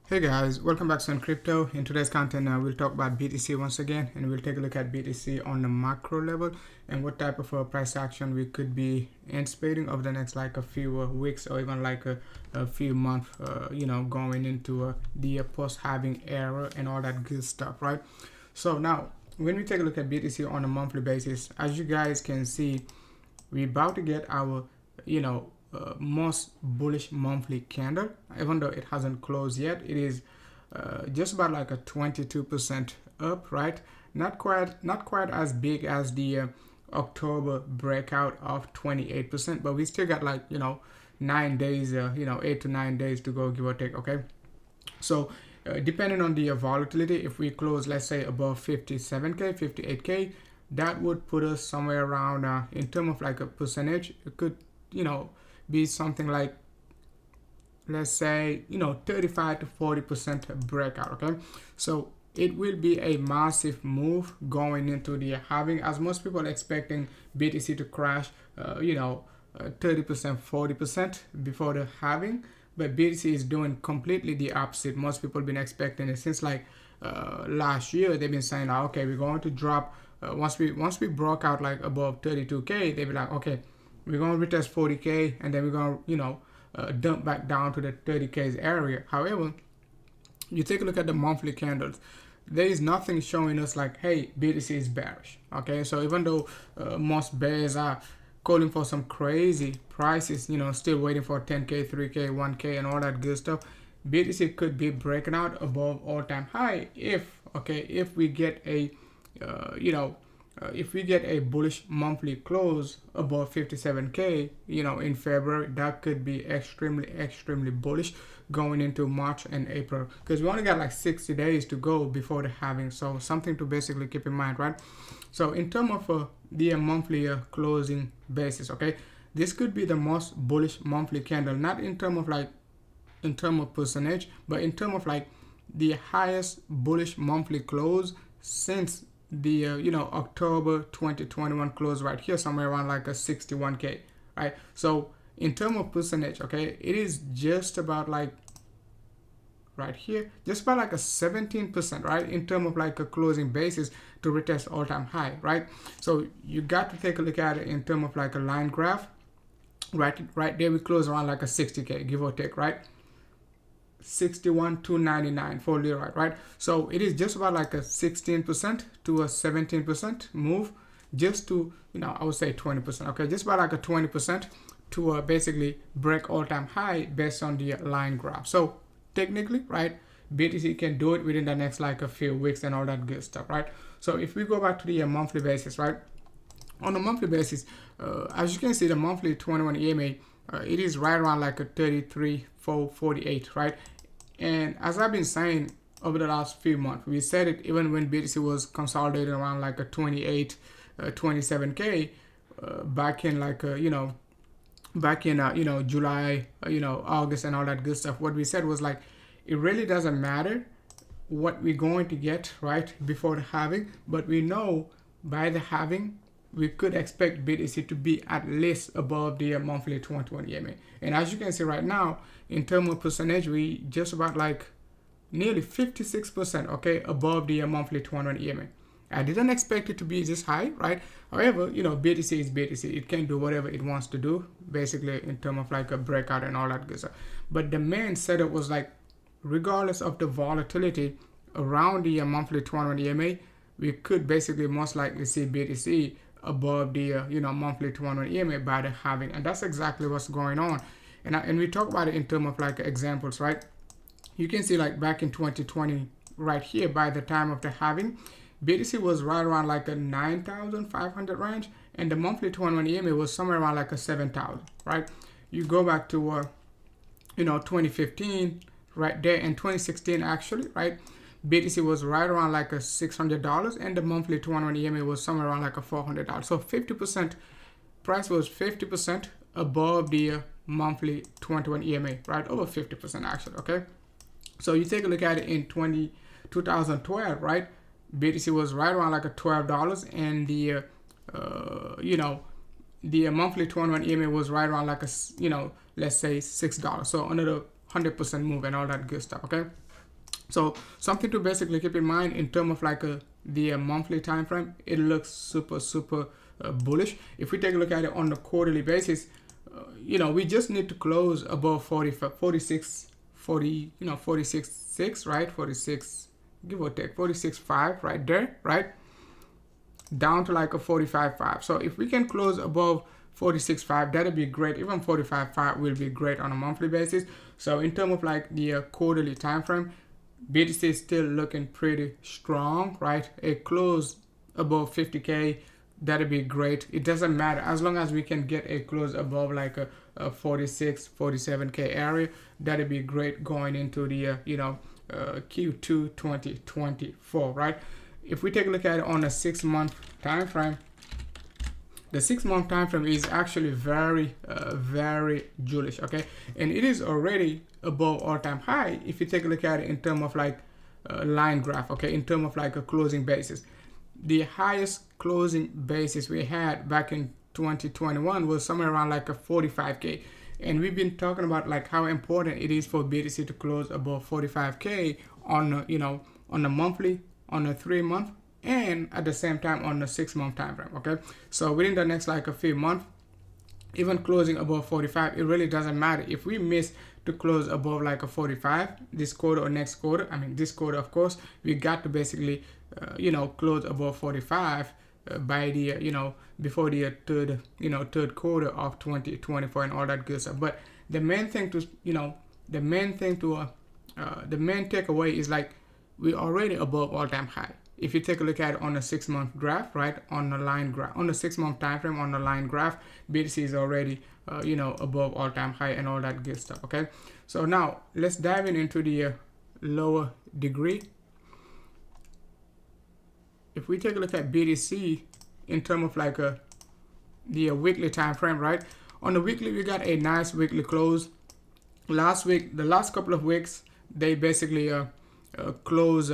Hey guys, welcome back to On Crypto. In today's content, we'll talk about BTC once again, and we'll take a look at BTC on the macro level and what type of price action we could be anticipating over the next like a few weeks or even like a few months, going into the post-halving era and all that good stuff, right? So now, when we take a look at BTC on a monthly basis, as you guys can see, we're about to get our, most bullish monthly candle. Even though it hasn't closed yet, it is just about like a 22% up, right? Not quite as big as the October breakout of 28%, but we still got like 9 days, 8 to 9 days to go, give or take. Okay, so depending on the volatility, if we close, let's say, above 57k, 58k, that would put us somewhere around in terms of like a percentage, it could be something like, let's say, 35 to 40% breakout. Okay, so it will be a massive move going into the halving, as most people are expecting BTC to crash 30%, 40% before the halving, but BTC is doing completely the opposite. Most people have been expecting it since like last year. They've been saying, okay, we're going to drop once we broke out like above 32k, they be like, okay, we're going to retest 40k, and then we're going to dump back down to the 30k's area. However, you take a look at the monthly candles, there is nothing showing us like, hey, BTC is bearish. Okay, so even though most bears are calling for some crazy prices, still waiting for 10k, 3k, 1k and all that good stuff, BTC could be breaking out above all-time high if we get a if we get a bullish monthly close above 57k, in February, that could be extremely bullish going into March and April, because we only got like 60 days to go before the halving. So something to basically keep in mind, right? So in terms of the monthly closing basis, okay, this could be the most bullish monthly candle, not in terms of percentage, but in terms of like the highest bullish monthly close since the October 2021 close right here, somewhere around like a 61k, right? So in terms of percentage, okay, it is just about like right here, just about like a 17%, right, in terms of like a closing basis to retest all-time high, right? So you got to take a look at it in terms of like a line graph. Right there we close around like a 60k, give or take, right? 61,299 for Leroy, right? So it is just about like a 16% to a 17% move, just to I would say 20%. Okay, just about like a 20% to basically break all-time high based on the line graph. So technically, right, BTC can do it within the next like a few weeks and all that good stuff, right? So if we go back to the monthly basis, right, on a monthly basis, as you can see, the monthly 21 EMA, it is right around like a 33,448, right? And as I've been saying over the last few months, we said it even when BTC was consolidated around like a 28, 27k back in like July, August and all that good stuff. What we said was like, it really doesn't matter what we're going to get right before the halving, but we know by the halving we could expect BTC to be at least above the monthly 21 EMA. And as you can see right now, in terms of percentage, we just about like nearly 56%, okay, above the monthly 21 EMA. I didn't expect it to be this high, right? However, BTC is BTC. It can do whatever it wants to do, basically, in terms of like a breakout and all that good stuff. But the main setup was like, regardless of the volatility around the monthly 21 EMA, we could basically most likely see BTC above the monthly 21 EMA by the halving, and that's exactly what's going on. And we talk about it in terms of like examples, right? You can see like back in 2020 right here, by the time of the halving, BTC was right around like a 9,500 range, and the monthly 21 EMA was somewhere around like a 7,000, right? You go back to 2015 right there, and 2016 actually, right? BTC was right around like a $600, and the monthly 21 EMA was somewhere around like a $400. So 50%, price was 50% above the monthly 21 EMA, right? Over 50% actually, okay? So you take a look at it in 2012, right? BTC was right around like a $12, and the monthly 21 EMA was right around like a let's say $6. So another 100% move and all that good stuff, okay? So something to basically keep in mind in terms of like the monthly time frame, it looks super bullish. If we take a look at it on the quarterly basis, you know, we just need to close above 46, 6, right? 46, give or take 46.5 right there, right? Down to like a 45.5. So if we can close above 46.5, that'll be great. Even 45.5 will be great on a monthly basis. So in terms of like the quarterly time frame, BTC is still looking pretty strong, right? A close above 50K, that'd be great. It doesn't matter as long as we can get a close above like a 46, 47K area. That'd be great going into the Q2 2024, right? If we take a look at it on a 6-month time frame, the 6-month time frame is actually very bullish, okay? And it is already above all-time high if you take a look at it in terms of like line graph, okay? In terms of like a closing basis, the highest closing basis we had back in 2021 was somewhere around like a 45K. And we've been talking about like how important it is for BTC to close above 45K on on a monthly, on a 3-month, and at the same time on the 6-month time frame, okay? So within the next like a few months, even closing above 45, it really doesn't matter. If we miss to close above like a 45 this quarter or next quarter, I mean this quarter of course, we got to basically close above 45 by the before the third quarter of 2024 and all that good stuff. But the main thing to the main takeaway is like we're already above all-time high. If you take a look at it on a 6-month graph, right, on the line graph, on the 6-month time frame, on the line graph, BTC is already above all-time high and all that good stuff, okay? So now let's dive into the lower degree. If we take a look at BTC in terms of like the weekly time frame, right? On the weekly, we got a nice weekly close. Last week, the last couple of weeks, they basically close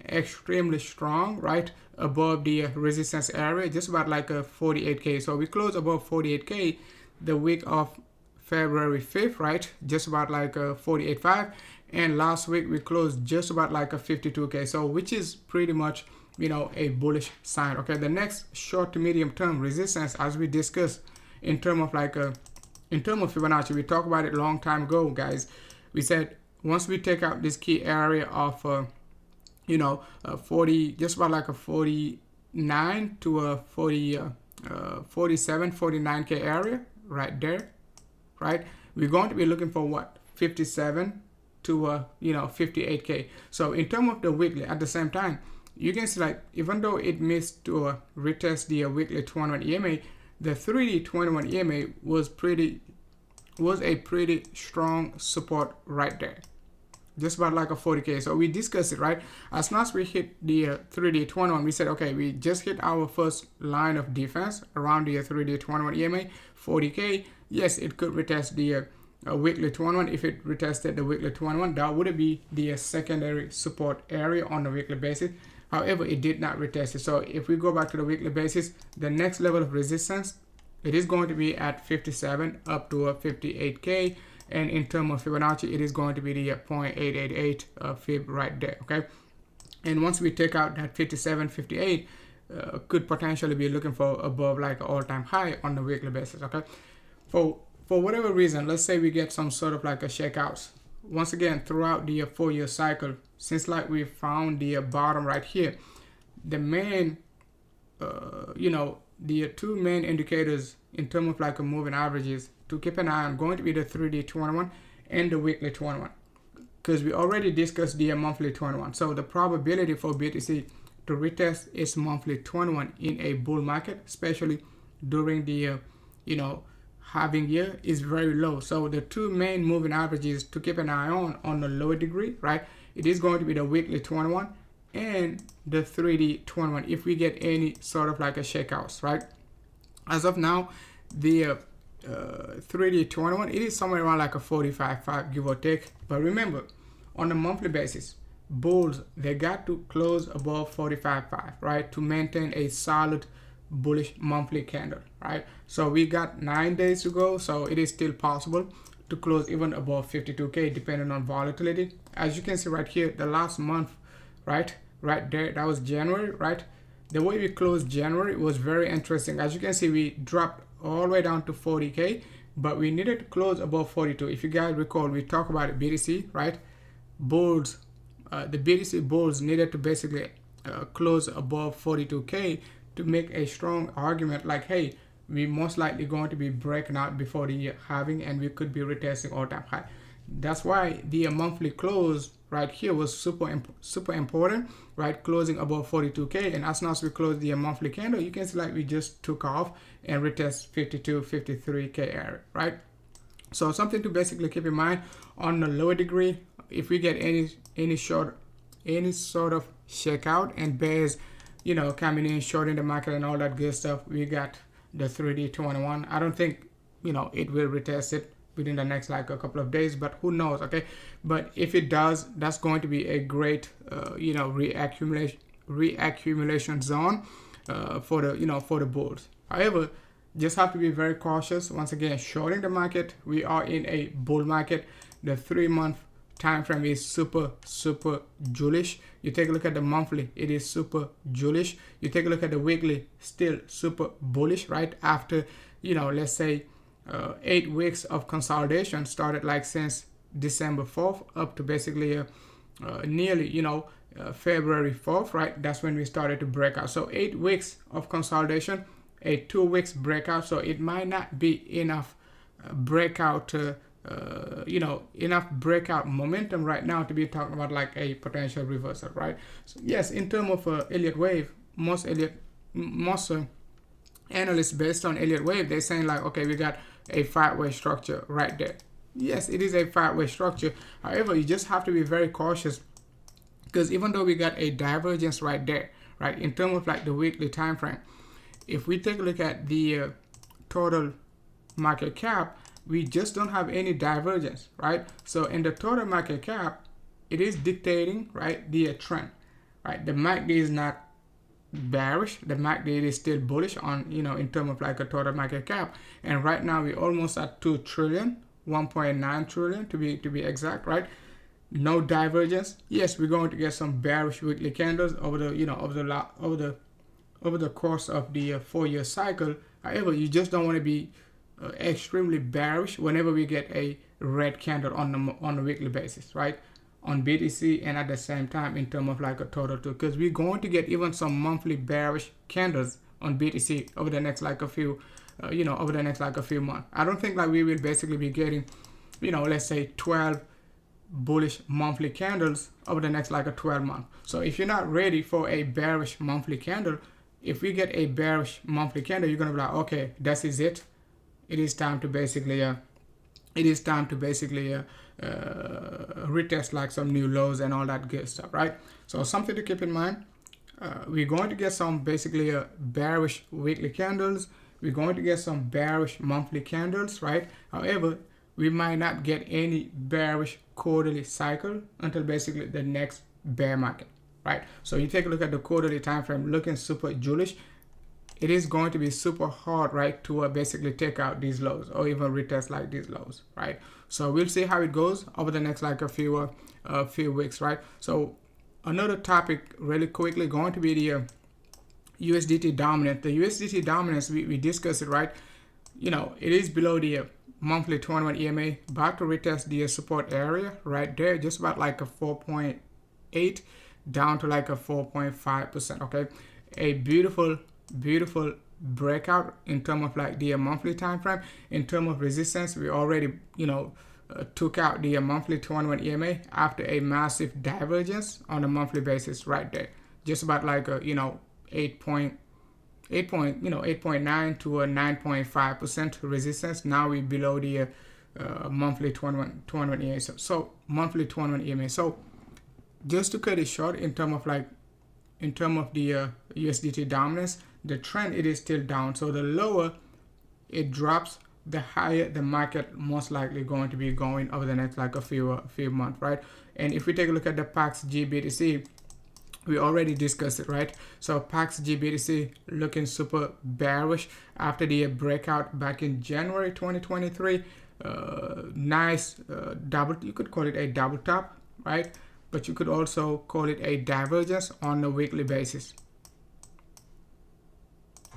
extremely strong, right, above the resistance area, just about like a 48K. So we closed above 48K the week of February 5th, right, just about like a 48.5, and last week we closed just about like a 52K, so which is pretty much a bullish sign, okay? The next short to medium term resistance, as we discussed in terms of like in terms of Fibonacci, we talked about it a long time ago, guys. We said once we take out this key area of 40, just about like a 49 to a 47, 49K area right there, right? We're going to be looking for what, 57 to 58K. So in terms of the weekly, at the same time, you can see like even though it missed to retest the weekly 21 EMA, the 3D 21 EMA was a pretty strong support right there, just about like a 40K. So we discussed it, right? As soon as we hit the 3D 21, we said, okay, we just hit our first line of defense around the 3D 21 EMA, 40K. Yes, it could retest the weekly 21. If it retested the weekly 21, that would be the secondary support area on the weekly basis. However, it did not retest it. So if we go back to the weekly basis, the next level of resistance, it is going to be at 57 up to a 58K. And in terms of Fibonacci, it is going to be the 0.888 Fib right there, okay? And once we take out that 57, 58, could potentially be looking for above like all-time high on the weekly basis, okay? For whatever reason, let's say we get some sort of like a shakeouts. Once again, throughout the 4-year cycle, since like we found the bottom right here, the main, the two main indicators in terms of like a moving averages to keep an eye on going to be the 3D 21 and the weekly 21, because we already discussed the monthly 21. So the probability for BTC to retest its monthly 21 in a bull market, especially during the halving year, is very low. So the two main moving averages to keep an eye on the lower degree, right, it is going to be the weekly 21 and the 3D 21 if we get any sort of like a shakeouts, right? As of now, the 3D 21, it is somewhere around like a 45.5 give or take. But remember, on a monthly basis, bulls, they got to close above 45.5, right, to maintain a solid bullish monthly candle, right? So we got 9 days to go, so it is still possible to close even above 52k depending on volatility. As you can see right here, the last month, right there, that was January, right? The way we closed January was very interesting. As you can see, we dropped all the way down to 40k, but we needed to close above 42. If you guys recall, we talked about it, BTC, right? Bulls, the BTC bulls needed to basically close above 42k to make a strong argument like, hey, we most likely going to be breaking out before the halving and we could be retesting all-time high. That's why the monthly close right here was super important, right? Closing above 42k, and as soon as we close the monthly candle, you can see like we just took off and retest 52, 53k area, right? So something to basically keep in mind on the lower degree, if we get any sort of shakeout and bears, you know, coming in shorting the market and all that good stuff, we got the 3D21. I don't think, you know, it will retest it within the next like a couple of days, but who knows, okay? But if it does, that's going to be a great you know, reaccumulation zone for the, you know, for the bulls. However, just have to be very cautious. Once again, shorting the market, we are in a bull market. The 3-month time frame is super bullish. You take a look at the monthly, it is super bullish. You take a look at the weekly, still super bullish, right? After, you know, let's say 8 weeks of consolidation, started like since December 4th up to basically nearly, you know, February 4th, right? That's when we started to break out. So 8 weeks of consolidation, a 2 weeks breakout. So it might not be enough breakout you know, enough breakout momentum right now to be talking about like a potential reversal, right? So yes, in terms of Elliott wave, most analysts based on Elliott wave, they're saying like, okay, we got a 5-way structure right there. Yes, it is a 5-way structure. However, you just have to be very cautious, because even though we got a divergence right there, right, in terms of like the weekly time frame, if we take a look at the total market cap, we just don't have any divergence, right? So in the total market cap, it is dictating, right, the trend, right? The MACD is not bearish. The MACD is still bullish on, you know, in terms of like a total market cap. And right now we're almost at 2 trillion, 1.9 trillion to be exact, right? No divergence. Yes, we're going to get some bearish weekly candles over the, you know, over the course of the 4-year cycle. However, you just don't want to be extremely bearish whenever we get a red candle on a weekly basis, right? On BTC, and at the same time in terms of like a total too, because we're going to get even some monthly bearish candles on BTC over the next like a few you know, over the next like a few months. I don't think like we will basically be getting, you know, let's say 12 bullish monthly candles over the next like a 12 months. So if you're not ready for a bearish monthly candle, if we get a bearish monthly candle, you're gonna be like, okay, this is it. It is time to basically retest like some new lows and all that good stuff, right? So something to keep in mind. We're going to get some basically bearish weekly candles. We're going to get some bearish monthly candles, right? However, we might not get any bearish quarterly cycle until basically the next bear market, right? So you take a look at the quarterly time frame, looking super bullish. It is going to be super hard, right, to basically take out these lows or even retest like these lows, right? So we'll see how it goes over the next like a few weeks, right? So another topic really quickly going to be the USDT dominance. The USDT dominance, we discussed it, right? You know, it is below the monthly 21 EMA, about to retest the support area right there, just about like a 4.8 down to like a 4.5%, okay? A beautiful breakout in terms of like the monthly time frame. In terms of resistance, we already, you know, took out the monthly 21 EMA after a massive divergence on a monthly basis right there, just about like a, you know, 8.9 to a 9.5% resistance. Now we're below the monthly 21 EMA. So monthly 21 EMA. So just to cut it short, in terms of the USDT dominance, the trend, it is still down. So the lower it drops, the higher the market most likely going to be going over the next like a few months, right? And if we take a look at the PAX GBTC, we already discussed it, right? So PAX GBTC looking super bearish after the breakout back in January 2023. nice double, you could call it a double top, right? But you could also call it a divergence on a weekly basis,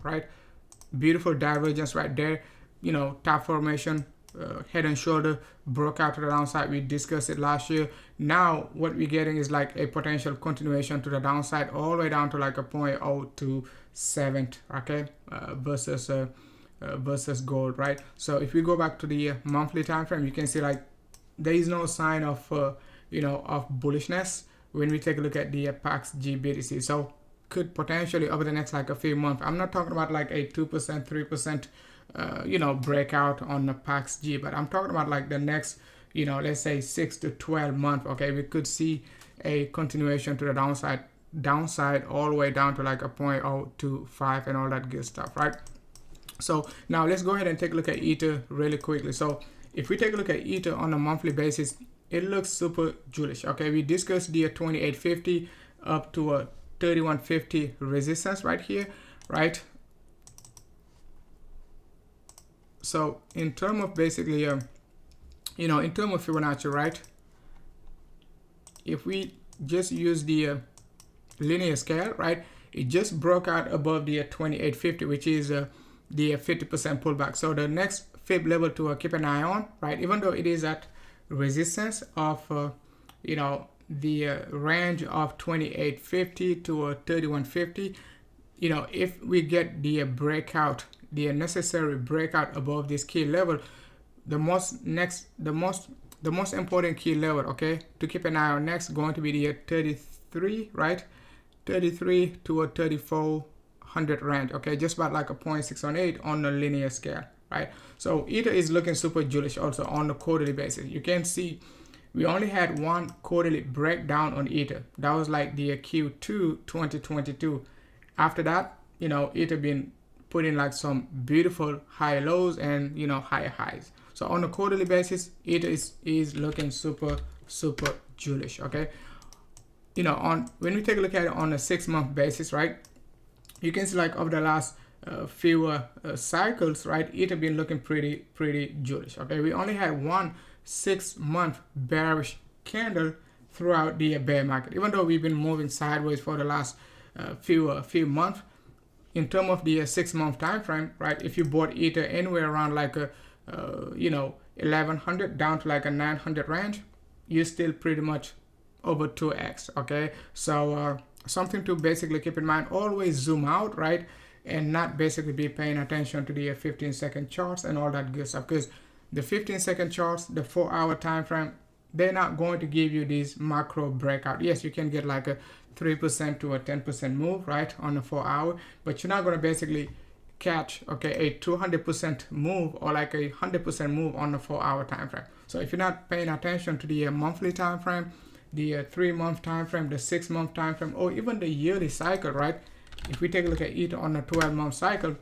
right? Beautiful divergence right there. You know, top formation, head and shoulder, broke out to the downside. We discussed it last year. Now what we're getting is like a potential continuation to the downside all the way down to like a 0.027, okay, versus gold, right? So if we go back to the monthly time frame, you can see like there is no sign of you know, of bullishness when we take a look at the PAX GBTC. So could potentially over the next like a few months, I'm not talking about like a 2%, 3% you know, breakout on the PAX G, but I'm talking about like the next, you know, let's say 6 to 12 months. Okay, we could see a continuation to the downside all the way down to like a 0.025 and all that good stuff, right? So now let's go ahead and take a look at Ether really quickly. So if we take a look at Ether on a monthly basis, it looks super bullish. Okay, we discussed the 2850 up to a 3150 resistance right here, right? So in terms of basically, you know, in terms of Fibonacci, right? If we just use the linear scale, right? It just broke out above the 2850, which is the 50% pullback. So the next fib level to keep an eye on, right? Even though it is at resistance of, you know, the range of 2850 to 3150, you know, if we get the breakout, the necessary breakout above this key level, the most important key level, okay, to keep an eye on next going to be the 33, right? 33 to a 3400 range, okay, just about like a 0.618 on the linear scale, right? So Ether is looking super bullish also on the quarterly basis. You can see we only had one quarterly breakdown on Ether. That was like the Q2 2022. After that, you know, Ether been putting like some beautiful high lows and, you know, higher highs. So on a quarterly basis, Ether is looking super bullish, okay? You know, on when we take a look at it on a 6-month basis, right, you can see like over the last few cycles, right, Ether been looking pretty bullish, okay? We only had one 6-month bearish candle throughout the bear market, even though we've been moving sideways for the last few months. In terms of the 6-month time frame, right, if you bought Ether anywhere around like a you know, 1100 down to like a 900 range, you're still pretty much over 2x, okay? So something to basically keep in mind, always zoom out, right, and not basically be paying attention to the 15-second charts and all that good stuff, because the 15-second charts, the 4-hour time frame, they're not going to give you these macro breakout. Yes, you can get like a 3% to a 10% move, right, on the 4-hour, but you're not going to basically catch, okay, a 200% move or like a 100% move on the 4-hour time frame. So if you're not paying attention to the monthly time frame, the 3-month time frame, the 6-month time frame, or even the yearly cycle, right? If we take a look at Ether on a 12-month cycle,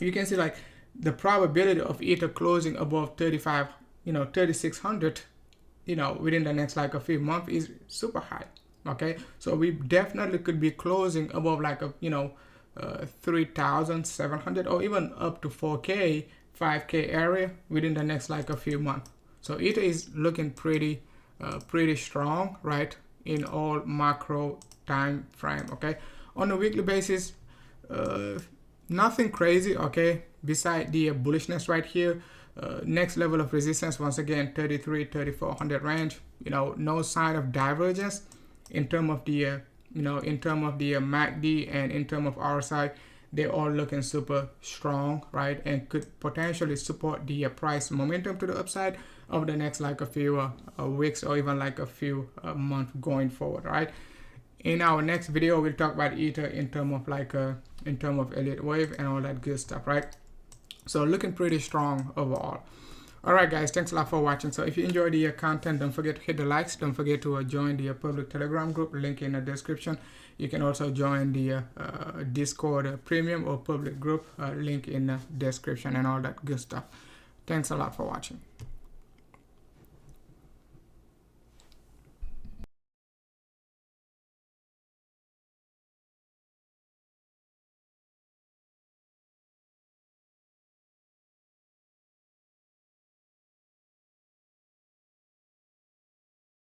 you can see like the probability of Ether closing above 35, you know, 3600, you know, within the next like a few months is super high, okay? So we definitely could be closing above like a, you know, 3,700 or even up to 4K, 5K area within the next like a few months. So Ether is looking pretty strong, right, in all macro time frame, okay? On a weekly basis, nothing crazy, okay, beside the bullishness right here. Next level of resistance, once again, 3400 range, you know, no sign of divergence in terms of the you know, in terms of the MACD and in terms of RSI. They're all looking super strong, right, and could potentially support the price momentum to the upside over the next like a few weeks or even like a few months going forward, right? In our next video, we'll talk about Ether in terms of like in terms of Elliott wave and all that good stuff, right? So looking pretty strong overall. All right, guys, thanks a lot for watching. So if you enjoyed the content, don't forget to hit the likes. Don't forget to join the public Telegram group, link in the description. You can also join the Discord premium or public group, link in the description and all that good stuff. Thanks a lot for watching.